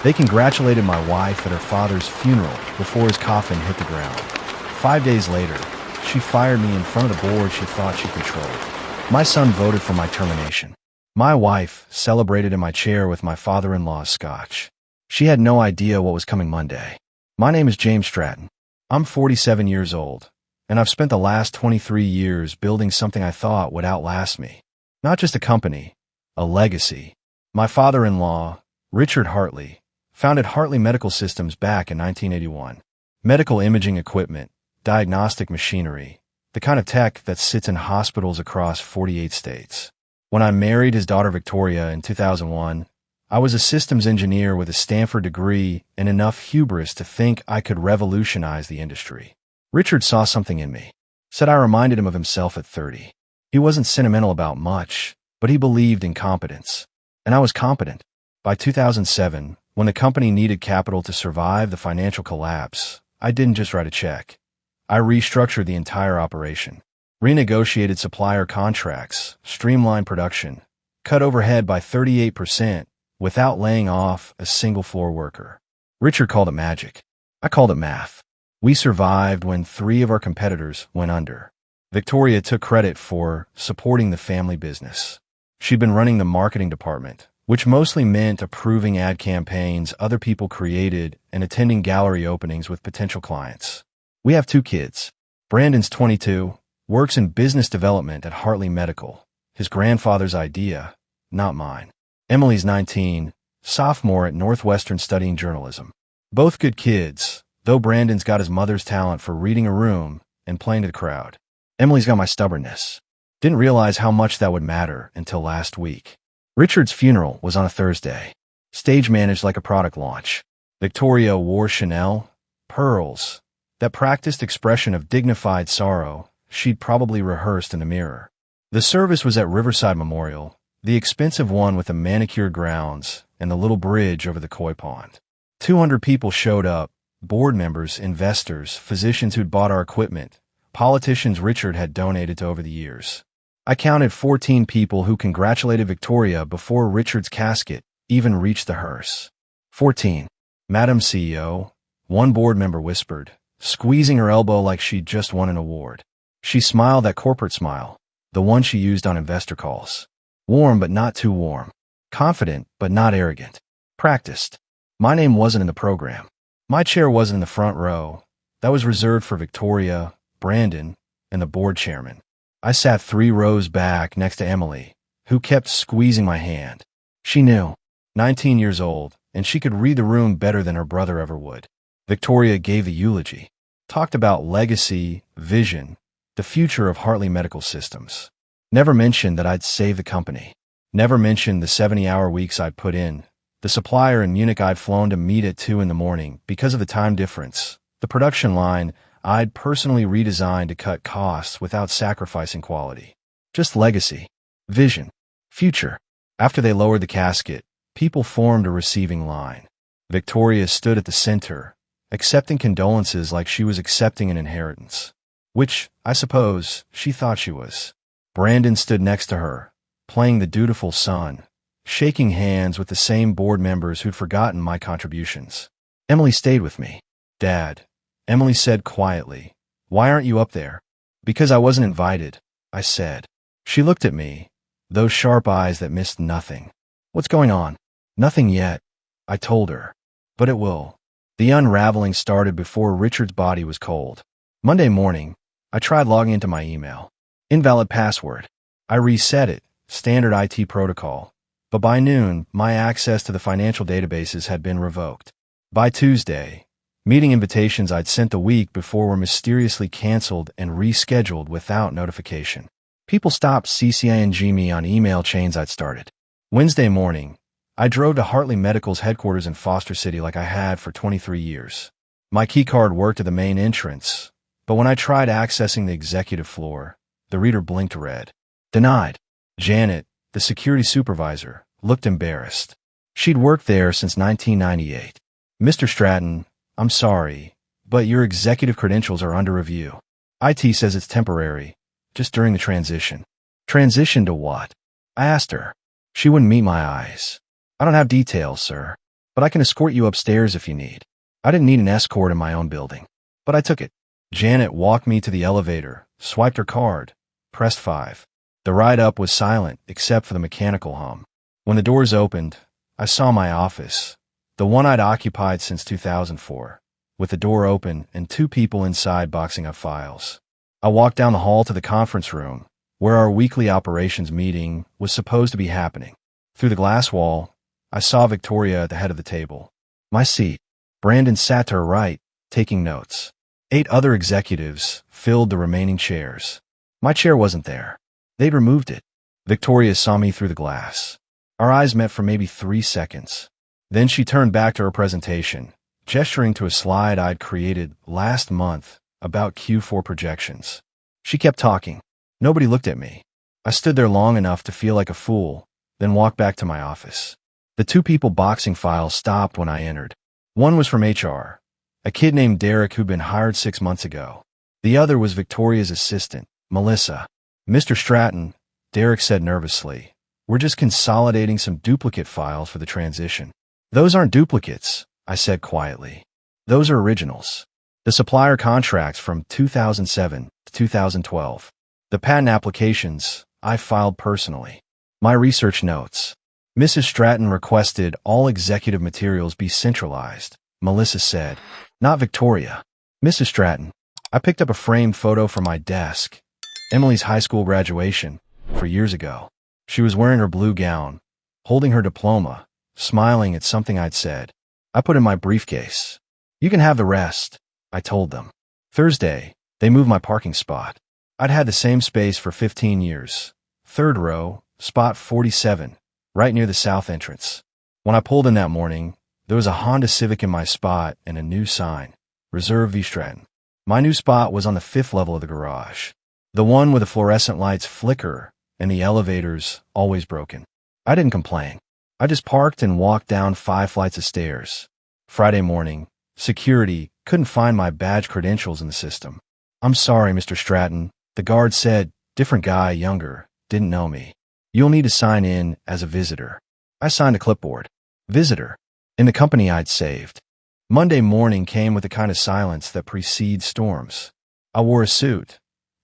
They congratulated my wife at her father's funeral before his coffin hit the ground. 5 days later, she fired me in front of the board she thought she controlled. My son voted for my termination. My wife celebrated in my chair with my father-in-law's scotch. She had no idea what was coming Monday. My name is James Stratton. I'm 47 years old, and I've spent the last 23 years building something I thought would outlast me. Not just a company, a legacy. My father-in-law, Richard Hartley, founded Hartley Medical Systems back in 1981. Medical imaging equipment, diagnostic machinery, the kind of tech that sits in hospitals across 48 states. When I married his daughter Victoria in 2001, I was a systems engineer with a Stanford degree and enough hubris to think I could revolutionize the industry. Richard saw something in me, said I reminded him of himself at 30. He wasn't sentimental about much, but he believed in competence. And I was competent. By 2007, when the company needed capital to survive the financial collapse, I didn't just write a check. I restructured the entire operation, renegotiated supplier contracts, streamlined production, cut overhead by 38% without laying off a single floor worker. Richard called it magic. I called it math. We survived when 3 of our competitors went under. Victoria took credit for supporting the family business. She'd been running the marketing department, which mostly meant approving ad campaigns other people created and attending gallery openings with potential clients. We have 2 kids. Brandon's 22, works in business development at Hartley Medical, his grandfather's idea, not mine. Emily's 19, sophomore at Northwestern studying journalism. Both good kids, though Brandon's got his mother's talent for reading a room and playing to the crowd. Emily's got my stubbornness. Didn't realize how much that would matter until last week. Richard's funeral was on a Thursday. Stage managed like a product launch. Victoria wore Chanel, pearls, that practiced expression of dignified sorrow she'd probably rehearsed in the mirror. The service was at Riverside Memorial, the expensive one with the manicured grounds and the little bridge over the koi pond. 200 people showed up, board members, investors, physicians who'd bought our equipment, politicians Richard had donated to over the years. I counted 14 people who congratulated Victoria before Richard's casket even reached the hearse. 14. Madam CEO, one board member whispered, squeezing her elbow like she'd just won an award. She smiled that corporate smile, the one she used on investor calls. Warm but not too warm. Confident but not arrogant. Practiced. My name wasn't in the program. My chair wasn't in the front row. That was reserved for Victoria, Brandon, and the board chairman. I sat 3 rows back next to Emily, who kept squeezing my hand. She knew. 19 years old, and she could read the room better than her brother ever would. Victoria gave the eulogy. Talked about legacy, vision, the future of Hartley Medical Systems. Never mentioned that I'd save the company. Never mentioned the 70-hour weeks I'd put in, the supplier in Munich I'd flown to meet at 2 in the morning because of the time difference, the production line I'd personally redesigned to cut costs without sacrificing quality. Just legacy, vision, future. After they lowered the casket, people formed a receiving line. Victoria stood at the center, accepting condolences like she was accepting an inheritance, which, I suppose, she thought she was. Brandon stood next to her, playing the dutiful son, shaking hands with the same board members who'd forgotten my contributions. Emily stayed with me. Dad, Emily said quietly, why aren't you up there? Because I wasn't invited, I said. She looked at me, those sharp eyes that missed nothing. What's going on? Nothing yet, I told her. But it will. The unraveling started before Richard's body was cold. Monday morning, I tried logging into my email. Invalid password. I reset it, standard IT protocol. But by noon, my access to the financial databases had been revoked. By Tuesday, meeting invitations I'd sent the week before were mysteriously canceled and rescheduled without notification. People stopped CCing me on email chains I'd started. Wednesday morning, I drove to Hartley Medical's headquarters in Foster City like I had for 23 years. My keycard worked at the main entrance, but when I tried accessing the executive floor, the reader blinked red. Denied. Janet, the security supervisor, looked embarrassed. She'd worked there since 1998. Mr. Stratton, I'm sorry, but your executive credentials are under review. IT says it's temporary, just during the transition. Transition to what? I asked her. She wouldn't meet my eyes. I don't have details, sir. but I can escort you upstairs if you need. I didn't need an escort in my own building, but I took it. Janet walked me to the elevator, swiped her card, pressed 5. The ride up was silent except for the mechanical hum. When the doors opened, I saw my office, the one I'd occupied since 2004, with the door open and 2 people inside boxing up files. I walked down the hall to the conference room, where our weekly operations meeting was supposed to be happening. Through the glass wall, I saw Victoria at the head of the table. My seat. Brandon sat to her right, taking notes. 8 other executives filled the remaining chairs. My chair wasn't there. They'd removed it. Victoria saw me through the glass. Our eyes met for maybe 3 seconds. Then she turned back to her presentation, gesturing to a slide I'd created last month about Q4 projections. She kept talking. Nobody looked at me. I stood there long enough to feel like a fool, then walked back to my office. The 2 people boxing files stopped when I entered. One was from HR, a kid named Derek who'd been hired 6 months ago. The other was Victoria's assistant, Melissa. Mr. Stratton, Derek said nervously, we're just consolidating some duplicate files for the transition. Those aren't duplicates, I said quietly. Those are originals. The supplier contracts from 2007 to 2012. The patent applications I filed personally. My research notes. Mrs. Stratton requested all executive materials be centralized, Melissa said. Not Victoria. Mrs. Stratton. I picked up a framed photo from my desk. Emily's high school graduation, for years ago. She was wearing her blue gown, holding her diploma, smiling at something I'd said. I put in my briefcase. You can have the rest, I told them. Thursday, they moved my parking spot. I'd had the same space for 15 years. 3rd row, spot 47, right near the south entrance. When I pulled in that morning, there was a Honda Civic in my spot and a new sign, Reserve V. Stratton. My new spot was on the 5th level of the garage. The one where the fluorescent lights flicker and the elevators always broken. I didn't complain. I just parked and walked down 5 flights of stairs. Friday morning, security couldn't find my badge credentials in the system. I'm sorry, Mr. Stratton, the guard said. Different guy, younger, didn't know me. You'll need to sign in as a visitor. I signed a clipboard. Visitor. In the company I'd saved. Monday morning came with the kind of silence that precedes storms. I wore a suit.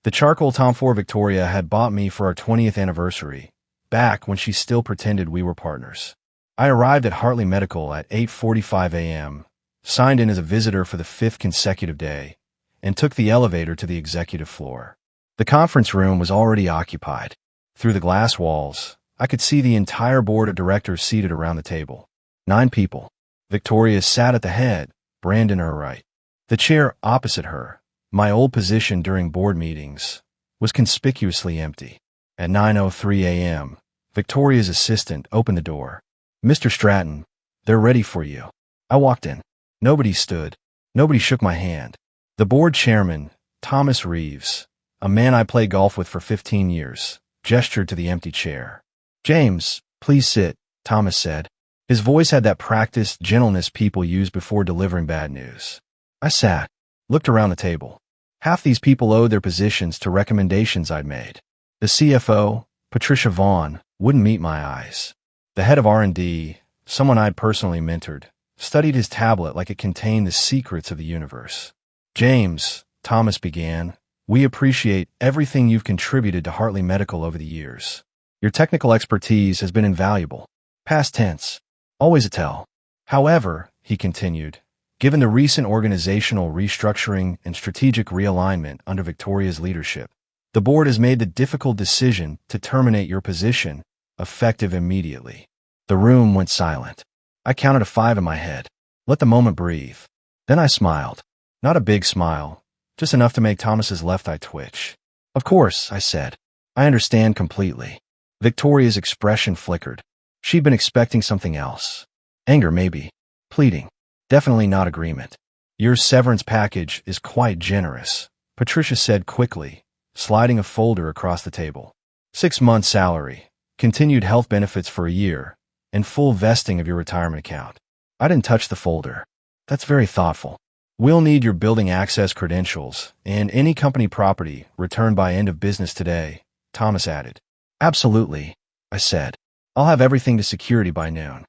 The charcoal Tom Ford Victoria had bought me for our 20th anniversary, back when she still pretended we were partners. I arrived at Hartley Medical at 8:45 a.m., signed in as a visitor for the 5th consecutive day, and took the elevator to the executive floor. The conference room was already occupied. Through the glass walls, I could see the entire board of directors seated around the table. 9 people. Victoria sat at the head, Brandon her right. The chair opposite her, my old position during board meetings, was conspicuously empty. At 9:03 a.m., Victoria's assistant opened the door. Mr. Stratton, they're ready for you. I walked in. Nobody stood. Nobody shook my hand. The board chairman, Thomas Reeves, a man I played golf with for 15 years, gestured to the empty chair. James, please sit, Thomas said. His voice had that practiced gentleness people use before delivering bad news. I sat, looked around the table. Half these people owed their positions to recommendations I'd made. The CFO, Patricia Vaughn, wouldn't meet my eyes. The head of R&D, someone I'd personally mentored, studied his tablet like it contained the secrets of the universe. James, Thomas began, we appreciate everything you've contributed to Hartley Medical over the years. Your technical expertise has been invaluable. Past tense. Always a tell. However, he continued, given the recent organizational restructuring and strategic realignment under Victoria's leadership, the board has made the difficult decision to terminate your position, effective immediately. The room went silent. I counted to 5 in my head. Let the moment breathe. Then I smiled. Not a big smile, just enough to make Thomas's left eye twitch. Of course, I said. I understand completely. Victoria's expression flickered. She'd been expecting something else. Anger, maybe. Pleading. Definitely not agreement. Your severance package is quite generous, Patricia said quickly, sliding a folder across the table. 6 months' salary, continued health benefits for a year, and full vesting of your retirement account. I didn't touch the folder. That's very thoughtful. We'll need your building access credentials and any company property returned by end of business today, Thomas added. Absolutely, I said. I'll have everything to security by noon.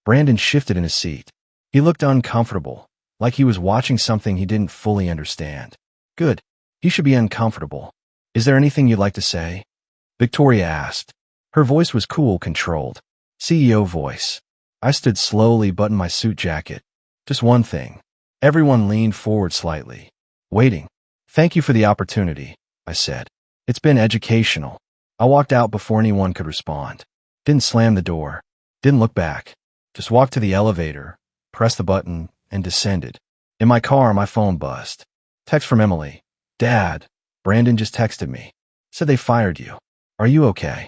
Brandon shifted in his seat. He looked uncomfortable, like he was watching something he didn't fully understand. Good. He should be uncomfortable. Is there anything you'd like to say? Victoria asked. Her voice was cool, controlled. CEO voice. I stood slowly, buttoned my suit jacket. Just one thing. Everyone leaned forward slightly. Waiting. Thank you for the opportunity, I said. It's been educational. I walked out before anyone could respond. Didn't slam the door. Didn't look back. Just walked to the elevator, pressed the button, and descended. In my car, my phone buzzed. Text from Emily. Dad, Brandon just texted me. Said they fired you. Are you okay?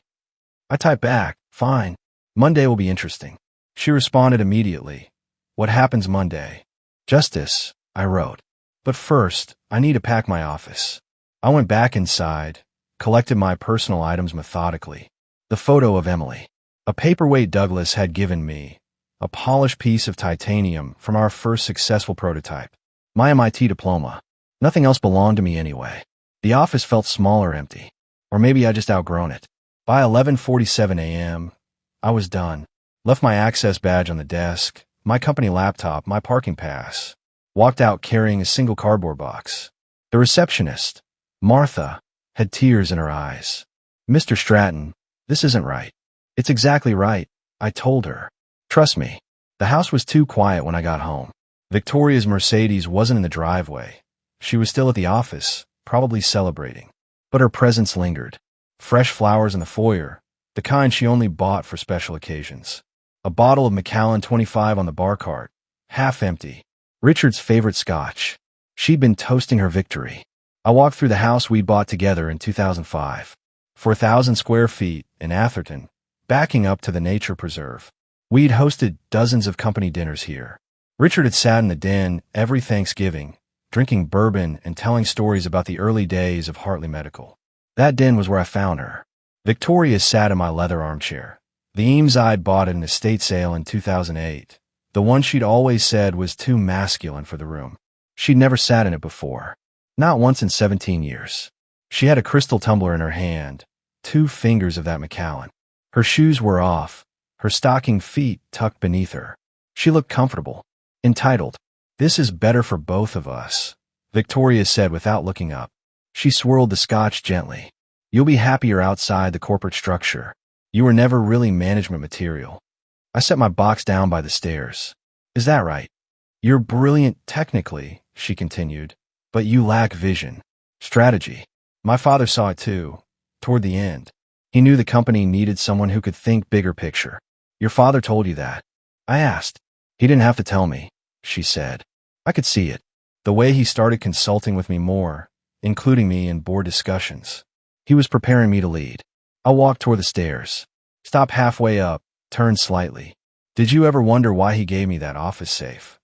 I typed back, fine. Monday will be interesting. She responded immediately. What happens Monday? Justice, I wrote. But first, I need to pack my office. I went back inside, collected my personal items methodically. The photo of Emily. A paperweight Douglas had given me. A polished piece of titanium from our first successful prototype. My MIT diploma. Nothing else belonged to me anyway. The office felt small or empty. Or maybe I just outgrown it. By 11:47 a.m., I was done. Left my access badge on the desk, my company laptop, my parking pass. Walked out carrying a single cardboard box. The receptionist, Martha, had tears in her eyes. Mr. Stratton, this isn't right. It's exactly right, I told her. Trust me. The house was too quiet when I got home. Victoria's Mercedes wasn't in the driveway. She was still at the office, probably celebrating. But her presence lingered. Fresh flowers in the foyer, the kind she only bought for special occasions. A bottle of Macallan 25 on the bar cart, half empty. Richard's favorite scotch. She'd been toasting her victory. I walked through the house we'd bought together in 2005. 4,000 square feet in Atherton, backing up to the nature preserve. We'd hosted dozens of company dinners here. Richard had sat in the den every Thanksgiving, drinking bourbon and telling stories about the early days of Hartley Medical. That den was where I found her. Victoria sat in my leather armchair. The Eames I'd bought at an estate sale in 2008. The one she'd always said was too masculine for the room. She'd never sat in it before. Not once in 17 years. She had a crystal tumbler in her hand, 2 fingers of that Macallan. Her shoes were off, her stocking feet tucked beneath her. She looked comfortable, entitled. This is better for both of us, Victoria said without looking up. She swirled the scotch gently. You'll be happier outside the corporate structure. You were never really management material. I set my box down by the stairs. Is that right? You're brilliant technically, she continued, but you lack vision. Strategy. My father saw it too, toward the end. He knew the company needed someone who could think bigger picture. Your father told you that? I asked. He didn't have to tell me, she said. I could see it. The way he started consulting with me more, including me in board discussions. He was preparing me to lead. I walked toward the stairs. Stopped halfway up, turned slightly. Did you ever wonder why he gave me that office safe?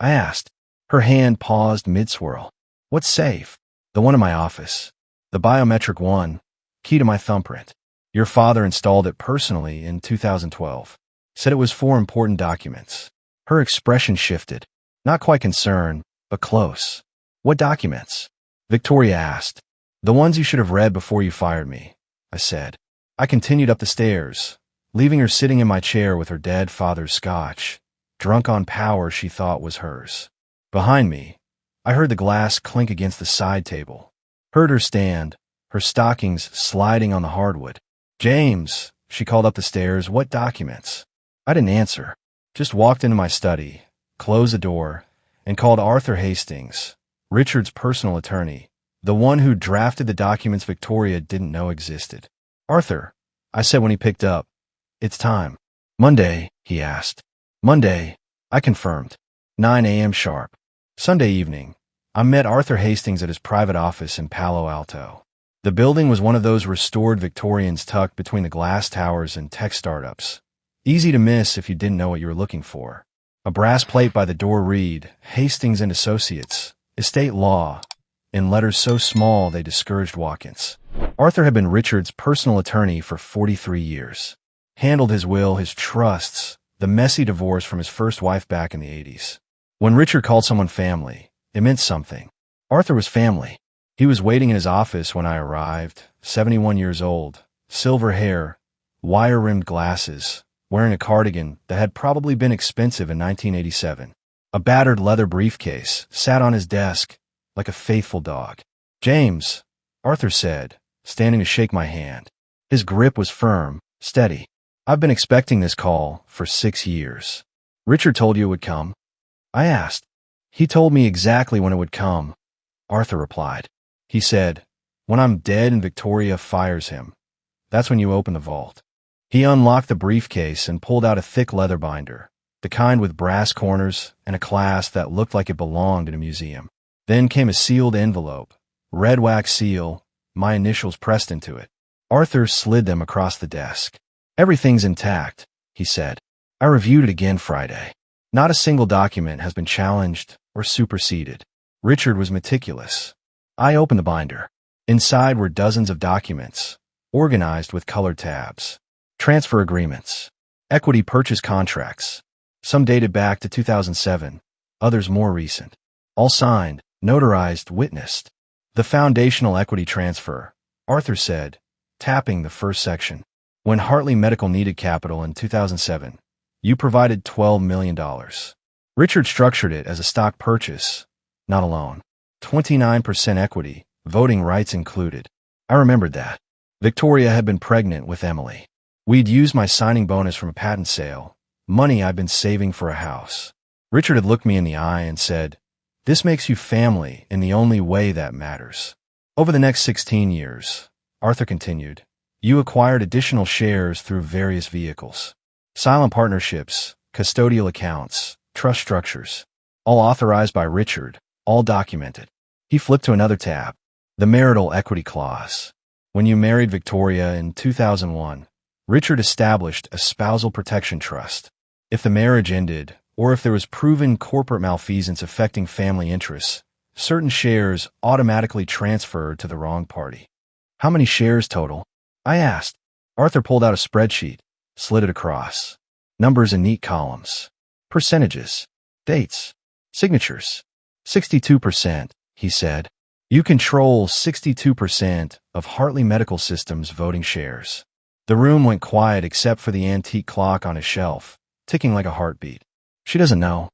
I asked. Her hand paused mid-swirl. What safe? The one in my office. The biometric one. Key to my thumbprint. Your father installed it personally in 2012. Said it was for important documents. Her expression shifted. Not quite concerned, but close. What documents? Victoria asked. The ones you should have read before you fired me, I said. I continued up the stairs, leaving her sitting in my chair with her dead father's scotch, drunk on power she thought was hers. Behind me, I heard the glass clink against the side table. Heard her stand, her stockings sliding on the hardwood. James, she called up the stairs, what documents? I didn't answer, just walked into my study, closed the door, and called Arthur Hastings, Richard's personal attorney, the one who drafted the documents Victoria didn't know existed. Arthur, I said when he picked up. It's time. Monday, he asked. Monday, I confirmed. 9 a.m. sharp. Sunday evening, I met Arthur Hastings at his private office in Palo Alto. The building was one of those restored Victorians tucked between the glass towers and tech startups. Easy to miss if you didn't know what you were looking for. A brass plate by the door read, Hastings and Associates, Estate Law, in letters so small they discouraged walk-ins. Arthur had been Richard's personal attorney for 43 years. Handled his will, his trusts, the messy divorce from his first wife back in the 80s. When Richard called someone family, it meant something. Arthur was family. He was waiting in his office when I arrived, 71 years old, silver hair, wire-rimmed glasses, wearing a cardigan that had probably been expensive in 1987. A battered leather briefcase sat on his desk like a faithful dog. "James," Arthur said, standing to shake my hand. His grip was firm, steady. "I've been expecting this call for 6 years. Richard told you it would come?" I asked. "He told me exactly when it would come," Arthur replied. "He said, when I'm dead and Victoria fires him, that's when you open the vault." He unlocked the briefcase and pulled out a thick leather binder, the kind with brass corners and a clasp that looked like it belonged in a museum. Then came a sealed envelope, red wax seal, my initials pressed into it. Arthur slid them across the desk. "Everything's intact," he said. "I reviewed it again Friday. Not a single document has been challenged or superseded. Richard was meticulous." I opened the binder. Inside were dozens of documents, organized with colored tabs. Transfer agreements, equity purchase contracts. Some dated back to 2007, others more recent. All signed, notarized, witnessed. "The foundational equity transfer," Arthur said, tapping the first section. "When Hartley Medical needed capital in 2007, you provided $12 million. Richard structured it as a stock purchase, not a loan. 29% equity, voting rights included." I remembered that. Victoria had been pregnant with Emily. We'd used my signing bonus from a patent sale, money I'd been saving for a house. Richard had looked me in the eye and said, "This makes you family in the only way that matters." "Over the next 16 years, Arthur continued, "you acquired additional shares through various vehicles. Silent partnerships, custodial accounts, trust structures, all authorized by Richard, all documented." He flipped to another tab. "The marital equity clause. When you married Victoria in 2001, Richard established a spousal protection trust. If the marriage ended, or if there was proven corporate malfeasance affecting family interests, certain shares automatically transferred to the wrong party." "How many shares total?" I asked. Arthur pulled out a spreadsheet, slid it across. Numbers in neat columns. Percentages. Dates. Signatures. 62%, he said. "You control 62% of Hartley Medical Systems voting shares." The room went quiet except for the antique clock on his shelf, ticking like a heartbeat. "She doesn't know,"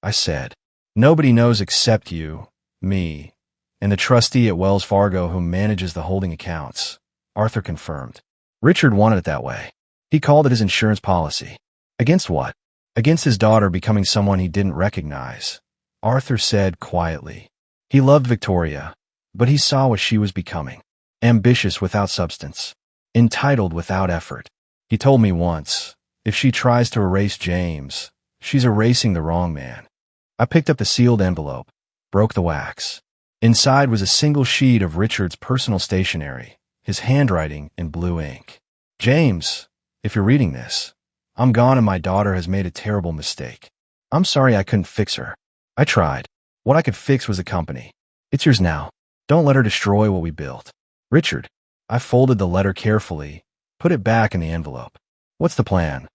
I said. "Nobody knows except you, me, and the trustee at Wells Fargo who manages the holding accounts," Arthur confirmed. "Richard wanted it that way. He called it his insurance policy." "Against what?" "Against his daughter becoming someone he didn't recognize," Arthur said quietly. He loved Victoria, but he saw what she was becoming. Ambitious without substance. Entitled without effort. He told me once, if she tries to erase James, she's erasing the wrong man. I picked up the sealed envelope, broke the wax. Inside was a single sheet of Richard's personal stationery, his handwriting in blue ink. "James, if you're reading this, I'm gone and my daughter has made a terrible mistake. I'm sorry I couldn't fix her. I tried. What I could fix was a company. It's yours now. Don't let her destroy what we built. Richard." I folded the letter carefully, put it back in the envelope. "What's the plan?"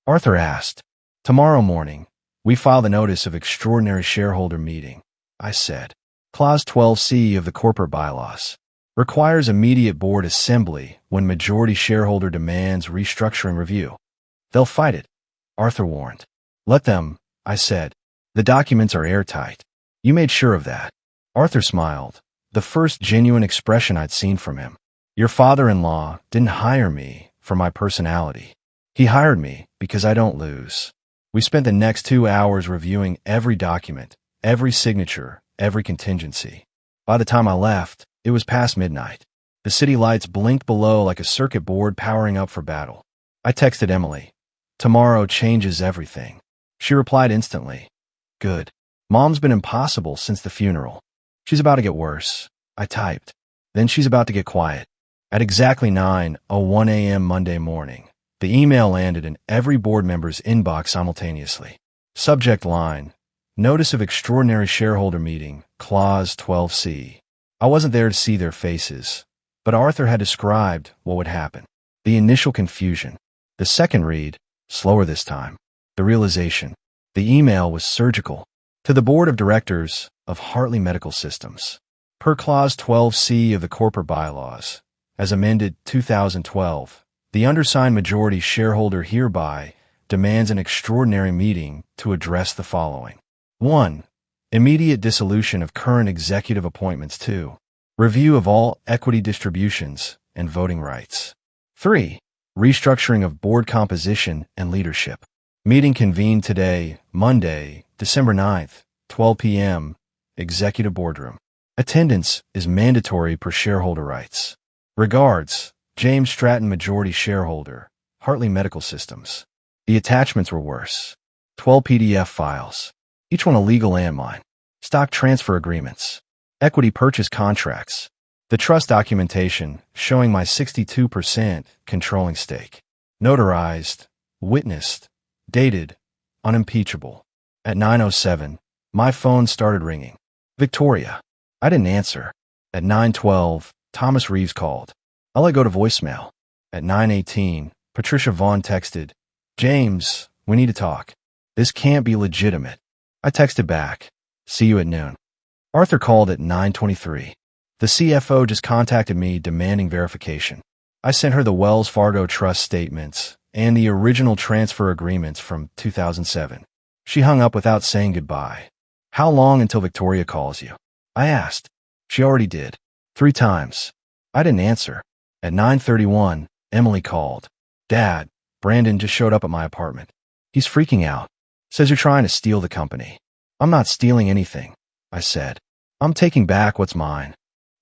Arthur asked. "Tomorrow morning, we file the notice of extraordinary shareholder meeting," I said. "Clause 12C of the corporate bylaws requires immediate board assembly when majority shareholder demands restructuring review. They'll fight it," Arthur warned. "Let them," I said. "The documents are airtight." "You made sure of that." Arthur smiled, the first genuine expression I'd seen from him. "Your father-in-law didn't hire me for my personality. He hired me because I don't lose." We spent the next 2 hours reviewing every document, every signature, every contingency. By the time I left, it was past midnight. The city lights blinked below like a circuit board powering up for battle. I texted Emily. "Tomorrow changes everything." She replied instantly. "Good. Mom's been impossible since the funeral. She's about to get worse." I typed. "Then she's about to get quiet." At exactly 9:01 a.m. Monday morning, the email landed in every board member's inbox simultaneously. Subject line, "Notice of Extraordinary Shareholder Meeting, Clause 12C. I wasn't there to see their faces, but Arthur had described what would happen. The initial confusion. The second read, slower this time. The realization. The email was surgical. To the Board of Directors of Hartley Medical Systems. Per Clause 12C of the Corporate Bylaws, as amended 2012, The undersigned majority shareholder hereby demands an extraordinary meeting to address the following. 1. Immediate dissolution of current executive appointments. 2. Review of all equity distributions and voting rights. 3. Restructuring of board composition and leadership. Meeting convened today, Monday, December 9th, 12 p.m., Executive Boardroom. Attendance is mandatory per shareholder rights. Regards, James Stratton, majority shareholder, Hartley Medical Systems. The attachments were worse. 12 PDF files, each one a legal landmine. Stock transfer agreements. Equity purchase contracts. The trust documentation showing my 62% controlling stake. Notarized, witnessed, dated, unimpeachable. At 9:07, my phone started ringing. Victoria. I didn't answer. At 9:12, Thomas Reeves called. I let go to voicemail. At 9:18, Patricia Vaughn texted, James, we need to talk. This can't be legitimate. I texted back, see you at noon. Arthur called at 9:23. The CFO just contacted me demanding verification. I sent her the Wells Fargo trust statements and the original transfer agreements from 2007. She hung up without saying goodbye. How long until Victoria calls you? I asked. She already did. 3 times. I didn't answer. At 9:31, Emily called. Dad, Brandon just showed up at my apartment. He's freaking out. Says you're trying to steal the company. I'm not stealing anything, I said. I'm taking back what's mine.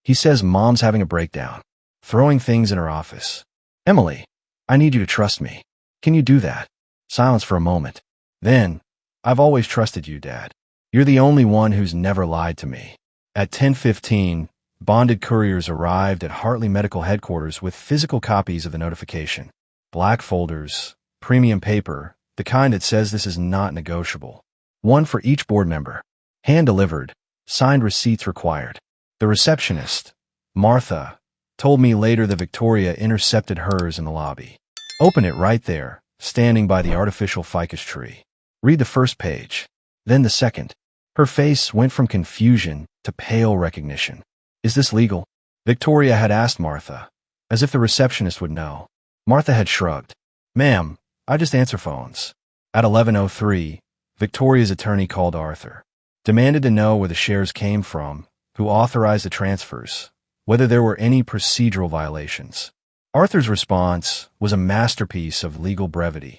He says Mom's having a breakdown, throwing things in her office. Emily, I need you to trust me. Can you do that? Silence for a moment. Then, I've always trusted you, Dad. You're the only one who's never lied to me. At 10:15, bonded couriers arrived at Hartley Medical Headquarters with physical copies of the notification. Black folders, premium paper, the kind that says this is not negotiable. One for each board member. Hand-delivered, signed receipts required. The receptionist, Martha, told me later that Victoria intercepted hers in the lobby. Open it right there, standing by the artificial ficus tree. Read the first page, then the second. Her face went from confusion to pale recognition. Is this legal? Victoria had asked Martha, as if the receptionist would know. Martha had shrugged. Ma'am, I just answer phones. At 11:03, Victoria's attorney called Arthur. Demanded to know where the shares came from, who authorized the transfers, whether there were any procedural violations. Arthur's response was a masterpiece of legal brevity.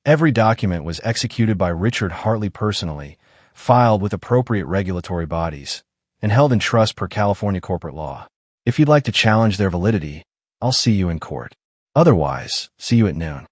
Every document was executed by Richard Hartley personally, filed with appropriate regulatory bodies, and held in trust per California corporate law. If you'd like to challenge their validity, I'll see you in court. Otherwise, see you at noon.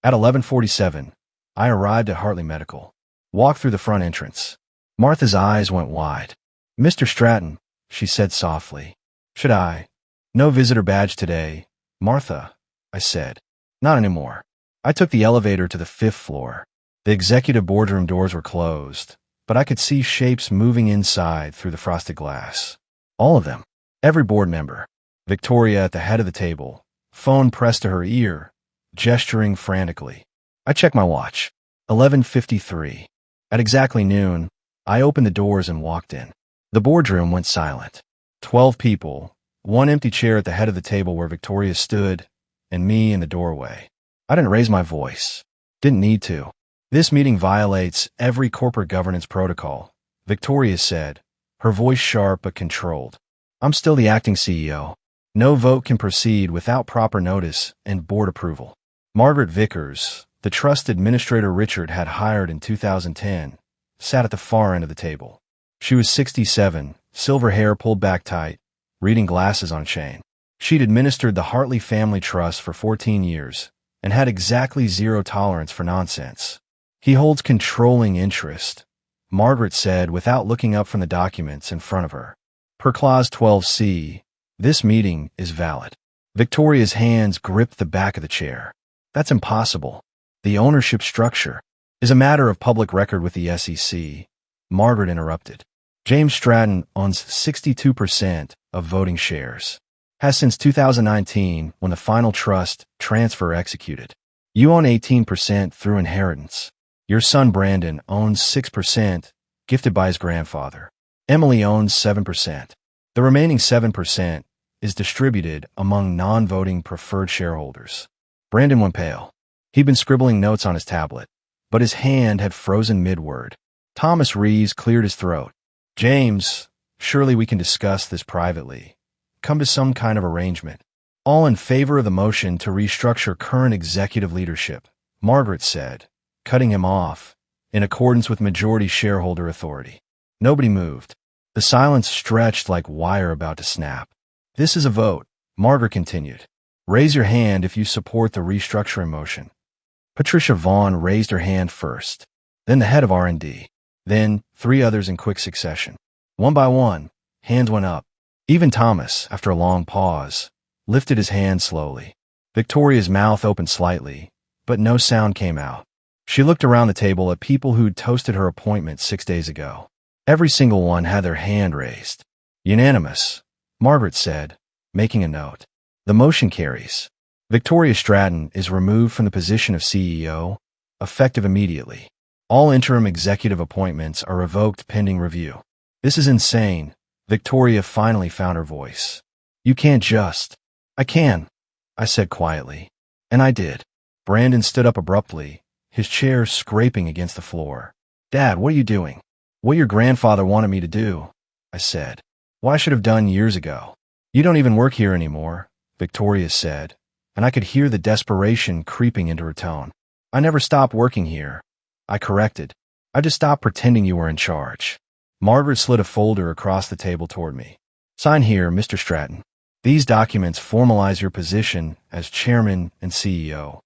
At 11:47, I arrived at Hartley Medical. Walked through the front entrance. Martha's eyes went wide. Mr. Stratton, she said softly. Should I? No visitor badge today, Martha, I said. Not anymore. I took the elevator to the 5th floor. The executive boardroom doors were closed, but I could see shapes moving inside through the frosted glass. All of them. Every board member. Victoria at the head of the table, phone pressed to her ear, gesturing frantically. I checked my watch. 11:53. At exactly noon, I opened the doors and walked in. The boardroom went silent. 12 people, one empty chair at the head of the table where Victoria stood, and me in the doorway. I didn't raise my voice. Didn't need to. This meeting violates every corporate governance protocol, Victoria said, her voice sharp but controlled. I'm still the acting CEO. No vote can proceed without proper notice and board approval. Margaret Vickers, the trust administrator Richard had hired in 2010, sat at the far end of the table. She was 67, silver hair pulled back tight, reading glasses on a chain. She'd administered the Hartley Family Trust for 14 years and had exactly zero tolerance for nonsense. He holds controlling interest, Margaret said without looking up from the documents in front of her. Per Clause 12C, this meeting is valid. Victoria's hands gripped the back of the chair. That's impossible. The ownership structure is a matter of public record with the SEC, Margaret interrupted. James Stratton owns 62% of voting shares. Has since 2019 when the final trust transfer executed. You own 18% through inheritance. Your son Brandon owns 6%, gifted by his grandfather. Emily owns 7%. The remaining 7% is distributed among non-voting preferred shareholders. Brandon went pale. He'd been scribbling notes on his tablet, but his hand had frozen mid-word. Thomas Reeves cleared his throat. James, surely we can discuss this privately. Come to some kind of arrangement. All in favor of the motion to restructure current executive leadership, Margaret said, cutting him off, in accordance with majority shareholder authority. Nobody moved. The silence stretched like wire about to snap. This is a vote, Margaret continued. Raise your hand if you support the restructuring motion. Patricia Vaughn raised her hand first, then the head of R&D, then 3 others in quick succession. One by one, hands went up. Even Thomas, after a long pause, lifted his hand slowly. Victoria's mouth opened slightly, but no sound came out. She looked around the table at people who'd toasted her appointment 6 days ago. Every single one had their hand raised. Unanimous, Margaret said, making a note. The motion carries. Victoria Stratton is removed from the position of CEO, effective immediately. All interim executive appointments are revoked pending review. This is insane. Victoria finally found her voice. You can't just. I can, I said quietly. And I did. Brandon stood up abruptly, his chair scraping against the floor. Dad, what are you doing? What your grandfather wanted me to do, I said. What I should have done years ago. You don't even work here anymore, Victoria said, and I could hear the desperation creeping into her tone. I never stopped working here, I corrected. I just stopped pretending you were in charge. Margaret slid a folder across the table toward me. Sign here, Mr. Stratton. These documents formalize your position as chairman and CEO.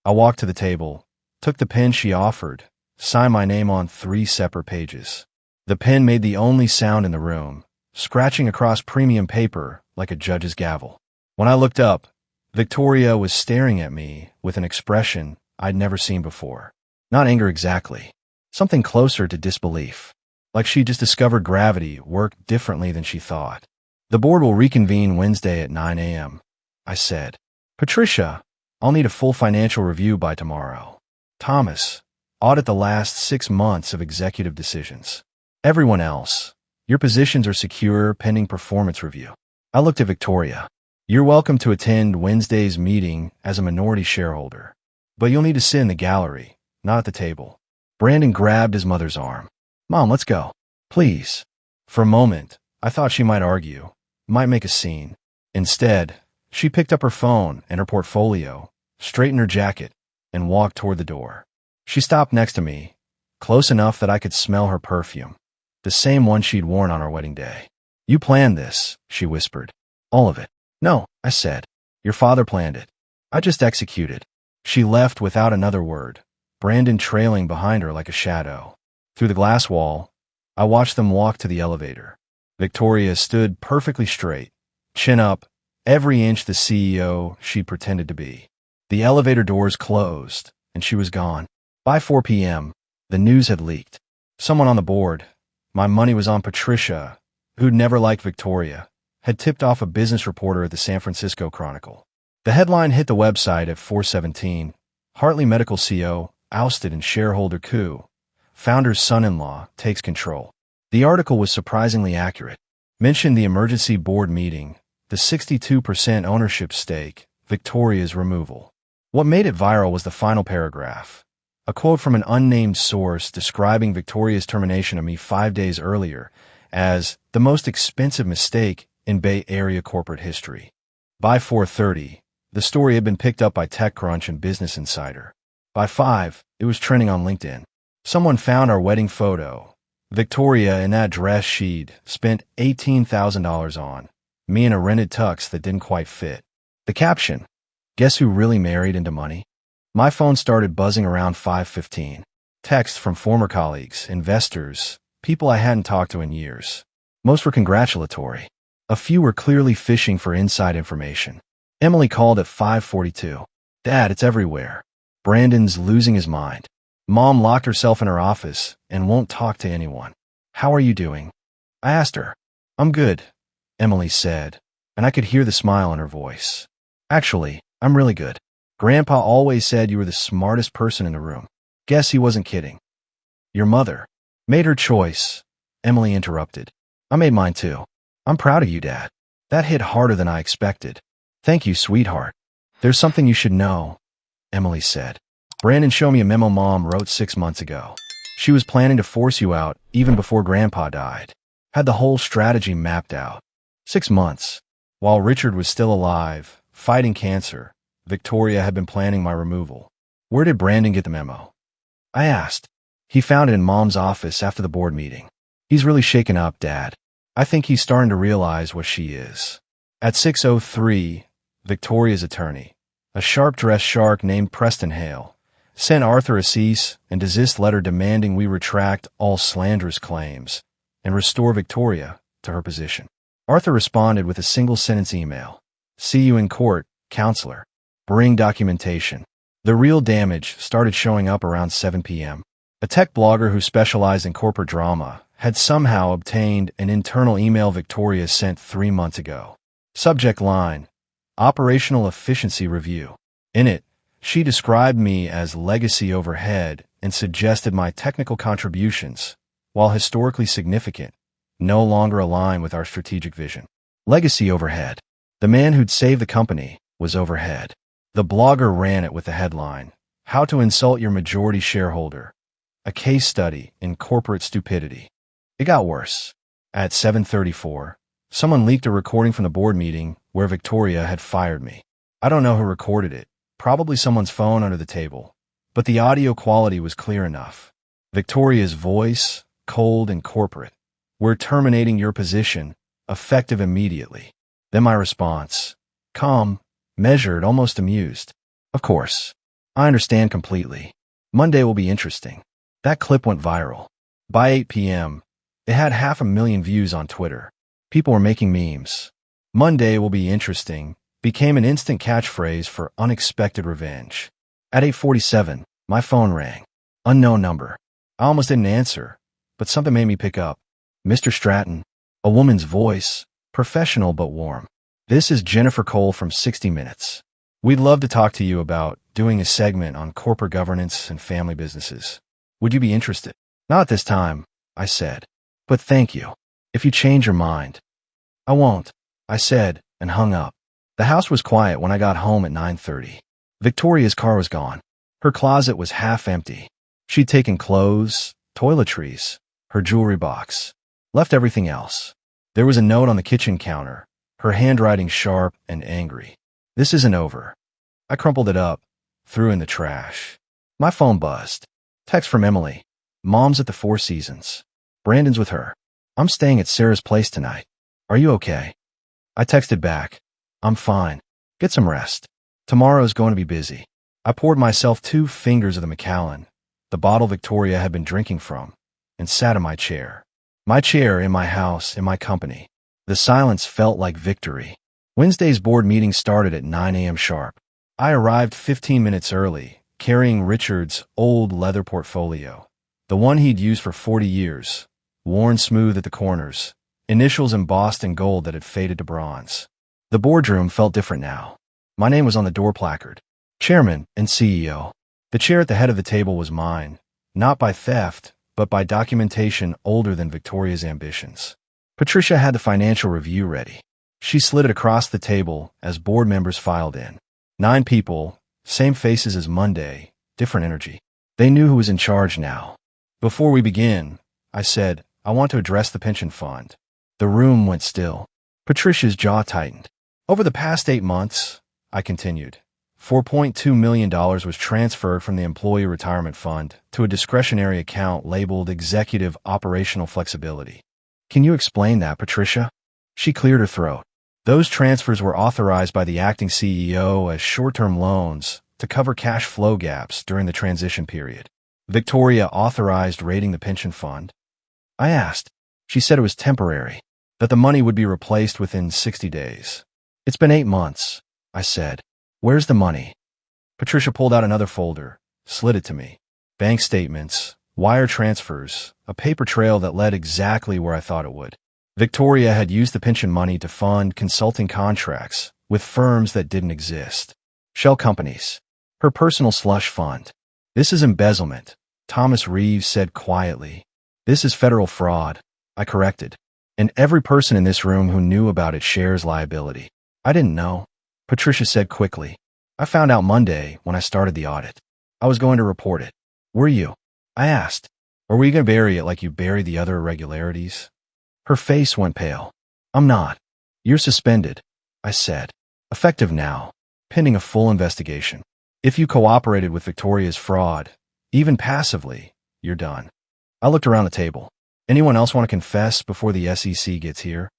I walked to the table, took the pen she offered, signed my name on 3 separate pages. The pen made the only sound in the room, scratching across premium paper like a judge's gavel. When I looked up, Victoria was staring at me with an expression I'd never seen before. Not anger exactly. Something closer to disbelief. Like she just discovered gravity worked differently than she thought. The board will reconvene Wednesday at 9 a.m., I said. Patricia, I'll need a full financial review by tomorrow. Thomas, audit the last 6 months of executive decisions. Everyone else, your positions are secure pending performance review. I looked at Victoria. You're welcome to attend Wednesday's meeting as a minority shareholder, but you'll need to sit in the gallery, not at the table. Brandon grabbed his mother's arm. Mom, let's go. Please. For a moment, I thought she might argue, might make a scene. Instead, she picked up her phone and her portfolio, straightened her jacket, and walked toward the door. She stopped next to me, close enough that I could smell her perfume, the same one she'd worn on our wedding day. You planned this, she whispered. All of it. No, I said. Your father planned it. I just executed. She left without another word, Brandon trailing behind her like a shadow. Through the glass wall, I watched them walk to the elevator. Victoria stood perfectly straight, chin up, every inch the CEO she pretended to be. The elevator doors closed, and she was gone. By 4 p.m., the news had leaked. Someone on the board, my money was on Patricia, who'd never liked Victoria, had tipped off a business reporter at the San Francisco Chronicle. The headline hit the website at 4:17. Hartley Medical CO ousted in shareholder coup. Founder's son-in-law takes control. The article was surprisingly accurate. Mentioned the emergency board meeting, the 62% ownership stake, Victoria's removal. What made it viral was the final paragraph. A quote from an unnamed source describing Victoria's termination of me 5 days earlier as the most expensive mistake in Bay Area corporate history. By 4:30, the story had been picked up by TechCrunch and Business Insider. By 5, it was trending on LinkedIn. Someone found our wedding photo. Victoria in that dress she'd spent $18,000 on, me in a rented tux that didn't quite fit. The caption, guess who really married into money? My phone started buzzing around 5:15. Texts from former colleagues, investors, people I hadn't talked to in years. Most were congratulatory. A few were clearly fishing for inside information. Emily called at 5:42. Dad, it's everywhere. Brandon's losing his mind. Mom locked herself in her office and won't talk to anyone. How are you doing? I asked her. I'm good, Emily said, and I could hear the smile in her voice. Actually, I'm really good. Grandpa always said you were the smartest person in the room. Guess he wasn't kidding. Your mother made her choice, Emily interrupted. I made mine too. I'm proud of you, Dad. That hit harder than I expected. Thank you, sweetheart. There's something you should know, Emily said. Brandon showed me a memo Mom wrote 6 months ago. She was planning to force you out even before Grandpa died. Had the whole strategy mapped out. 6 months. While Richard was still alive, fighting cancer, Victoria had been planning my removal. Where did Brandon get the memo? I asked. He found it in Mom's office after the board meeting. He's really shaken up, Dad. I think he's starting to realize what she is. At 6:03, Victoria's attorney, a sharp-dressed shark named Preston Hale, sent Arthur a cease and desist letter demanding we retract all slanderous claims and restore Victoria to her position. Arthur responded with a single-sentence email. See you in court, counselor. Bring documentation. The real damage started showing up around 7 p.m. A tech blogger who specialized in corporate drama had somehow obtained an internal email Victoria sent 3 months ago. Subject line, Operational Efficiency Review. In it, she described me as legacy overhead and suggested my technical contributions, while historically significant, no longer align with our strategic vision. Legacy overhead. The man who'd saved the company was overhead. The blogger ran it with the headline, How to Insult Your Majority Shareholder, a case study in corporate stupidity. It got worse. At 7:34, someone leaked a recording from the board meeting where Victoria had fired me. I don't know who recorded it, probably someone's phone under the table, but the audio quality was clear enough. Victoria's voice, cold and corporate. We're terminating your position, effective immediately. Then my response, calm, measured, almost amused. Of course. I understand completely. Monday will be interesting. That clip went viral. By 8 p.m., it had 500,000 views on Twitter. People were making memes. Monday will be interesting became an instant catchphrase for unexpected revenge. At 8:47, my phone rang. Unknown number. I almost didn't answer, but something made me pick up. Mr. Stratton. A woman's voice, professional but warm. This is Jennifer Cole from 60 Minutes. We'd love to talk to you about doing a segment on corporate governance and family businesses. Would you be interested? Not at this time, I said. But thank you. If you change your mind. I won't, I said, and hung up. The house was quiet when I got home at 9:30. Victoria's car was gone. Her closet was half empty. She'd taken clothes, toiletries, her jewelry box, left everything else. There was a note on the kitchen counter, her handwriting sharp and angry. This isn't over. I crumpled it up, threw in the trash. My phone buzzed. Text from Emily. Mom's at the Four Seasons. Brandon's with her. I'm staying at Sarah's place tonight. Are you okay? I texted back. I'm fine. Get some rest. Tomorrow's going to be busy. I poured myself 2 fingers of the Macallan, the bottle Victoria had been drinking from, and sat in my chair. My chair in my house, in my company. The silence felt like victory. Wednesday's board meeting started at 9 a.m. sharp. I arrived 15 minutes early, carrying Richard's old leather portfolio, the one he'd used for 40 years, worn smooth at the corners, initials embossed in gold that had faded to bronze. The boardroom felt different now. My name was on the door placard. Chairman and CEO. The chair at the head of the table was mine, not by theft, but by documentation older than Victoria's ambitions. Patricia had the financial review ready. She slid it across the table as board members filed in. 9 people, same faces as Monday, different energy. They knew who was in charge now. Before we begin, I said, I want to address the pension fund. The room went still. Patricia's jaw tightened. Over the past 8 months, I continued, $4.2 million was transferred from the Employee Retirement Fund to a discretionary account labeled Executive Operational Flexibility. Can you explain that, Patricia? She cleared her throat. Those transfers were authorized by the acting CEO as short-term loans to cover cash flow gaps during the transition period. Victoria authorized raiding the pension fund. I asked. She said it was temporary, that the money would be replaced within 60 days. It's been 8 months, I said. Where's the money? Patricia pulled out another folder, slid it to me. Bank statements, wire transfers, a paper trail that led exactly where I thought it would. Victoria had used the pension money to fund consulting contracts with firms that didn't exist. Shell companies. Her personal slush fund. This is embezzlement, Thomas Reeves said quietly. This is federal fraud, I corrected. And every person in this room who knew about it shares liability. I didn't know, Patricia said quickly. I found out Monday when I started the audit. I was going to report it. Were you? I asked. Or were you going to bury it like you buried the other irregularities? Her face went pale. I'm not. You're suspended, I said. Effective now, pending a full investigation. If you cooperated with Victoria's fraud, even passively, you're done. I looked around the table. Anyone else want to confess before the SEC gets here?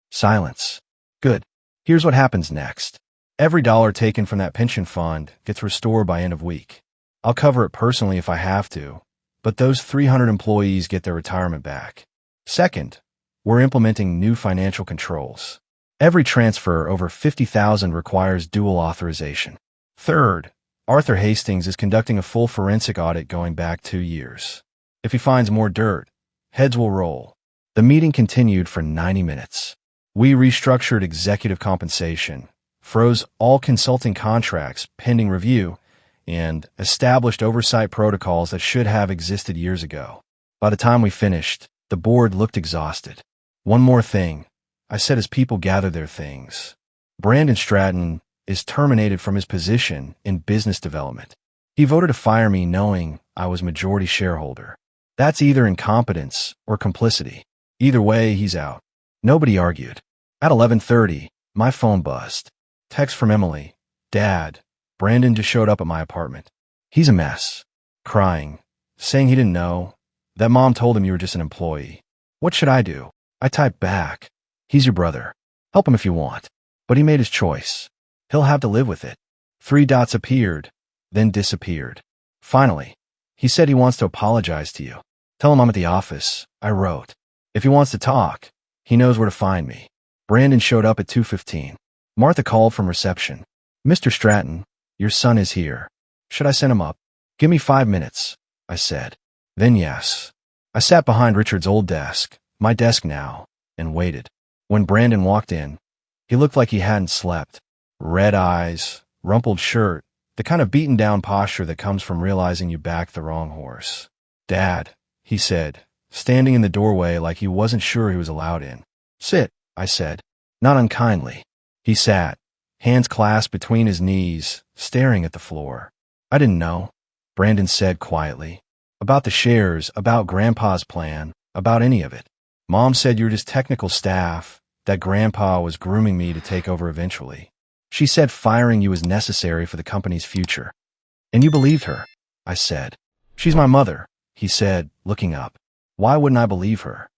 Silence. Good. Here's what happens next. Every dollar taken from that pension fund gets restored by end of week. I'll cover it personally if I have to, but those 300 employees get their retirement back. Second, we're implementing new financial controls. Every transfer over $50,000 requires dual authorization. Third, Arthur Hastings is conducting a full forensic audit going back 2 years. If he finds more dirt, heads will roll. The meeting continued for 90 minutes. We restructured executive compensation, froze all consulting contracts pending review, and established oversight protocols that should have existed years ago. By the time we finished, the board looked exhausted. One more thing, I said as people gathered their things. Brandon Stratton is terminated from his position in business development. He voted to fire me knowing I was majority shareholder. That's either incompetence or complicity. Either way, he's out. Nobody argued. At 11:30, my phone buzzed. Text from Emily. Dad, Brandon just showed up at my apartment. He's a mess. Crying. Saying he didn't know. That mom told him you were just an employee. What should I do? I typed back. He's your brother. Help him if you want. But he made his choice. He'll have to live with it. 3 dots appeared, then disappeared. Finally, he said he wants to apologize to you. Tell him I'm at the office, I wrote. If he wants to talk, he knows where to find me. Brandon showed up at 2:15. Martha called from reception. Mr. Stratton, your son is here. Should I send him up? Give me 5 minutes, I said. Then yes. I sat behind Richard's old desk, my desk now, and waited. When Brandon walked in, he looked like he hadn't slept. Red eyes, rumpled shirt, the kind of beaten-down posture that comes from realizing you backed the wrong horse. Dad, he said, standing in the doorway like he wasn't sure he was allowed in. Sit, I said, not unkindly. He sat, hands clasped between his knees, staring at the floor. I didn't know, Brandon said quietly. About the shares, about Grandpa's plan, about any of it. Mom said you were just technical staff, that Grandpa was grooming me to take over eventually. She said firing you was necessary for the company's future. And you believed her, I said. She's my mother, he said, looking up. Why wouldn't I believe her?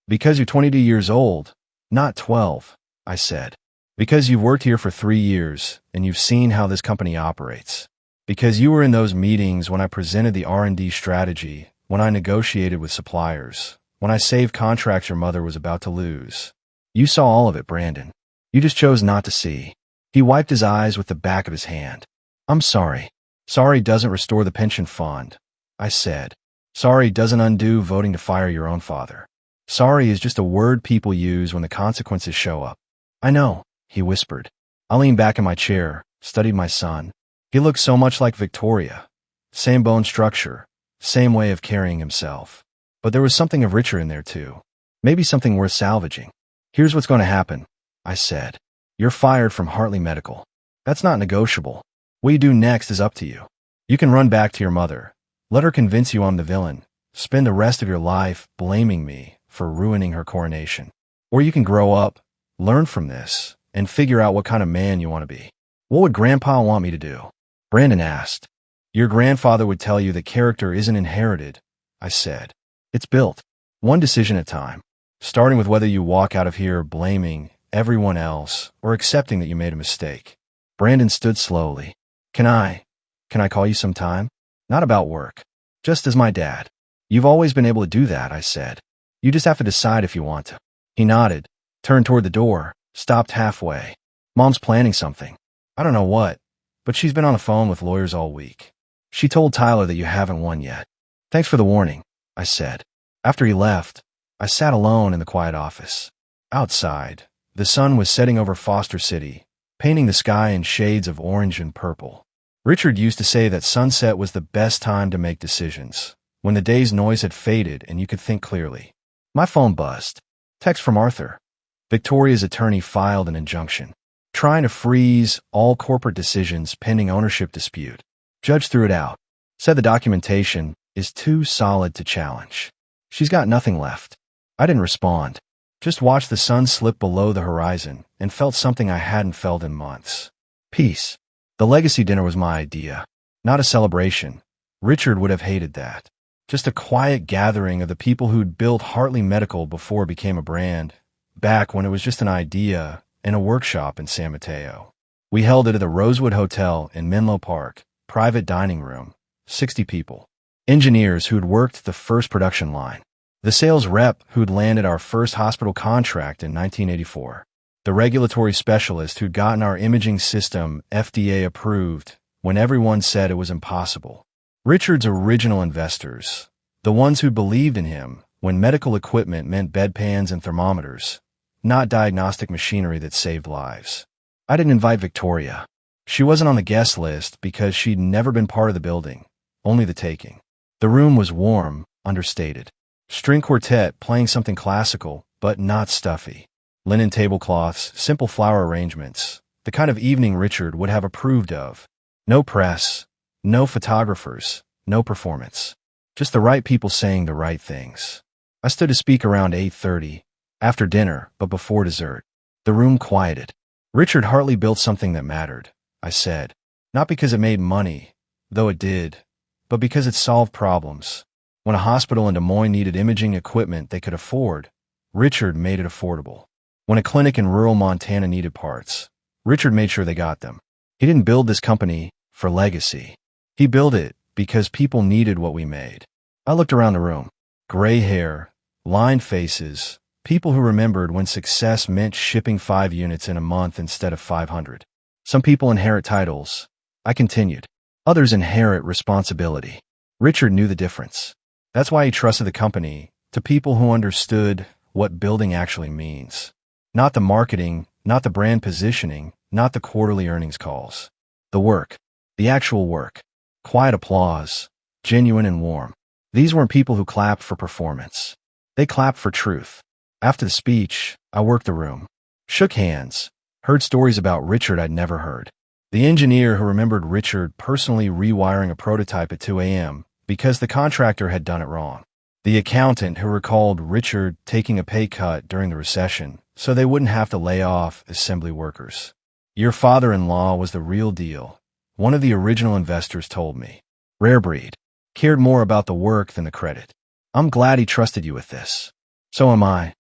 Because you're 22 years old, not 12, I said. Because you've worked here for 3 years, and you've seen how this company operates. Because you were in those meetings when I presented the R&D strategy, when I negotiated with suppliers, when I saved contracts your mother was about to lose. You saw all of it, Brandon. You just chose not to see. He wiped his eyes with the back of his hand. I'm sorry. Sorry doesn't restore the pension fund, I said. Sorry doesn't undo voting to fire your own father. Sorry is just a word people use when the consequences show up. I know, he whispered. I leaned back in my chair, studied my son. He looked so much like Victoria. Same bone structure, same way of carrying himself. But there was something of Richard in there too. Maybe something worth salvaging. Here's what's going to happen, I said. You're fired from Hartley Medical. That's not negotiable. What you do next is up to you. You can run back to your mother. Let her convince you I'm the villain. Spend the rest of your life blaming me for ruining her coronation. Or you can grow up, learn from this, and figure out what kind of man you want to be. What would Grandpa want me to do? Brandon asked. Your grandfather would tell you that character isn't inherited, I said. It's built, one decision at a time, starting with whether you walk out of here blaming everyone else or accepting that you made a mistake. Brandon stood slowly. Can I call you sometime? Not about work. Just as my dad. You've always been able to do that, I said. You just have to decide if you want to. He nodded, turned toward the door, stopped halfway. Mom's planning something. I don't know what, but she's been on the phone with lawyers all week. She told Tyler that you haven't won yet. Thanks for the warning, I said. After he left, I sat alone in the quiet office. Outside, the sun was setting over Foster City, painting the sky in shades of orange and purple. Richard used to say that sunset was the best time to make decisions, when the day's noise had faded and you could think clearly. My phone buzzed. Text from Arthur. Victoria's attorney filed an injunction. trying to freeze all corporate decisions pending ownership dispute. Judge threw it out. Said the documentation is too solid to challenge. She's got nothing left. I didn't respond. Just watched the sun slip below the horizon and felt something I hadn't felt in months. Peace. The legacy dinner was my idea. Not a celebration. Richard would have hated that. Just a quiet gathering of the people who'd built Hartley Medical before it became a brand, back when it was just an idea in a workshop in San Mateo. We held it at the Rosewood Hotel in Menlo Park, private dining room, 60 people. Engineers who'd worked the first production line. The sales rep who'd landed our first hospital contract in 1984. The regulatory specialist who'd gotten our imaging system FDA approved when everyone said it was impossible. Richard's original investors, the ones who believed in him when medical equipment meant bedpans and thermometers, not diagnostic machinery that saved lives. I didn't invite Victoria. She wasn't on the guest list because she'd never been part of the building, only the taking. The room was warm, understated. String quartet playing something classical, but not stuffy. Linen tablecloths, simple flower arrangements, the kind of evening Richard would have approved of. No press, no photographers, no performance. Just the right people saying the right things. I stood to speak around 8:30, after dinner, but before dessert. The room quieted. Richard Hartley built something that mattered, I said. Not because it made money, though it did, but because it solved problems. When a hospital in Des Moines needed imaging equipment they could afford, Richard made it affordable. When a clinic in rural Montana needed parts, Richard made sure they got them. He didn't build this company for legacy. He built it because people needed what we made. I looked around the room. Gray hair, lined faces, people who remembered when success meant shipping 5 units in a month instead of 500. Some people inherit titles. I continued. Others inherit responsibility. Richard knew the difference. That's why he trusted the company to people who understood what building actually means. Not the marketing, not the brand positioning, not the quarterly earnings calls. The work. The actual work. Quiet applause. Genuine and warm. These weren't people who clapped for performance. They clapped for truth. After the speech, I worked the room. Shook hands. Heard stories about Richard I'd never heard. The engineer who remembered Richard personally rewiring a prototype at 2 a.m. because the contractor had done it wrong. The accountant who recalled Richard taking a pay cut during the recession so they wouldn't have to lay off assembly workers. Your father-in-law was the real deal, one of the original investors told me. Rare breed. Cared more about the work than the credit. I'm glad he trusted you with this. So am I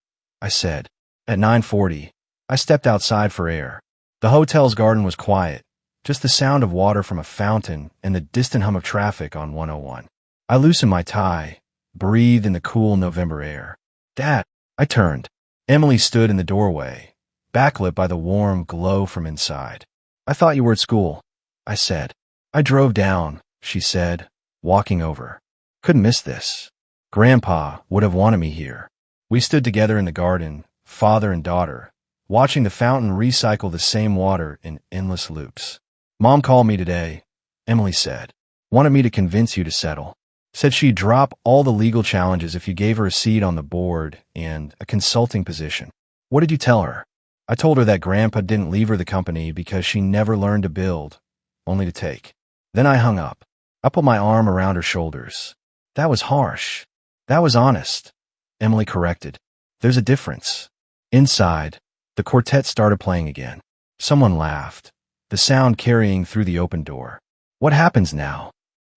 said. At 9:40, I stepped outside for air. The hotel's garden was quiet, just the sound of water from a fountain and the distant hum of traffic on 101. I loosened my tie, breathed in the cool November air. Dad, I turned. Emily stood in the doorway, backlit by the warm glow from inside. I thought you were at school, I said. I drove down, she said, walking over. Couldn't miss this. Grandpa would have wanted me here. We stood together in the garden, father and daughter, watching the fountain recycle the same water in endless loops. Mom called me today, Emily said. Wanted me to convince you to settle. Said she'd drop all the legal challenges if you gave her a seat on the board and a consulting position. What did you tell her? I told her that Grandpa didn't leave her the company because she never learned to build, only to take. Then I hung up. I put my arm around her shoulders. That was harsh. That was honest. Emily corrected. There's a difference. Inside, the quartet started playing again. Someone laughed, the sound carrying through the open door. What happens now?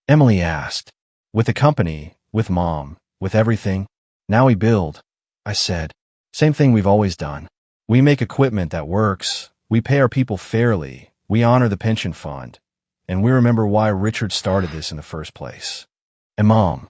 Emily asked. With the company, with Mom, with everything. Now we build, I said. Same thing we've always done. We make equipment that works, we pay our people fairly, we honor the pension fund, and we remember why Richard started this in the first place. And Mom,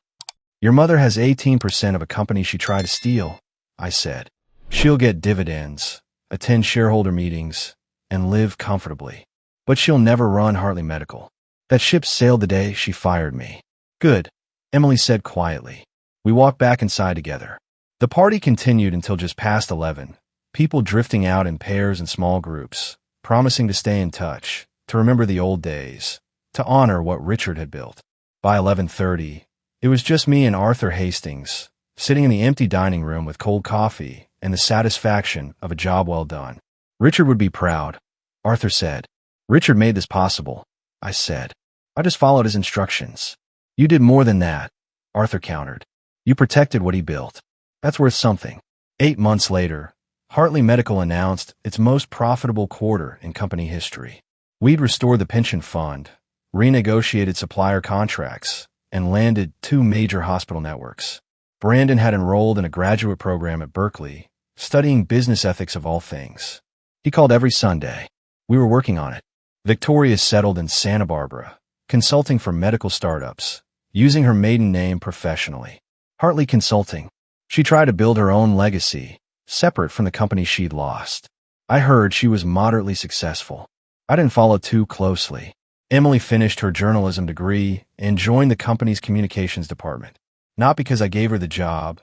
your mother has 18% of a company she tried to steal, I said. She'll get dividends, attend shareholder meetings, and live comfortably. But she'll never run Hartley Medical. That ship sailed the day she fired me. Good, Emily said quietly. We walked back inside together. The party continued until just past 11, people drifting out in pairs and small groups, promising to stay in touch, to remember the old days, to honor what Richard had built. By 11:30, it was just me and Arthur Hastings, sitting in the empty dining room with cold coffee and the satisfaction of a job well done. Richard would be proud. Arthur said. Richard made this possible, I said. I just followed his instructions. You did more than that, Arthur countered. You protected what he built. That's worth something. 8 months later, Hartley Medical announced its most profitable quarter in company history. We'd restored the pension fund, renegotiated supplier contracts, and landed 2 major hospital networks. Brandon had enrolled in a graduate program at Berkeley, studying business ethics of all things. He called every Sunday. We were working on it. Victoria settled in Santa Barbara, consulting for medical startups, using her maiden name professionally. Hartley Consulting. She tried to build her own legacy, separate from the company she'd lost. I heard she was moderately successful. I didn't follow too closely. Emily finished her journalism degree and joined the company's communications department. Not because I gave her the job,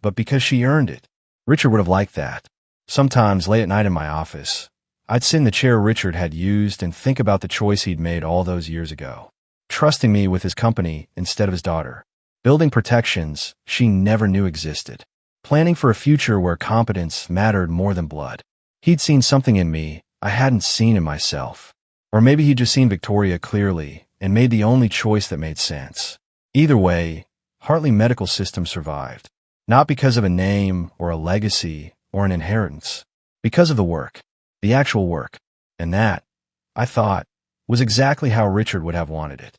but because she earned it. Richard would have liked that. Sometimes late at night in my office, I'd sit in the chair Richard had used and think about the choice he'd made all those years ago. Trusting me with his company instead of his daughter. Building protections she never knew existed. Planning for a future where competence mattered more than blood. He'd seen something in me I hadn't seen in myself. Or maybe he'd just seen Victoria clearly and made the only choice that made sense. Either way, Hartley Medical System survived. Not because of a name or a legacy or an inheritance. Because of the work. The actual work. And that, I thought, was exactly how Richard would have wanted it.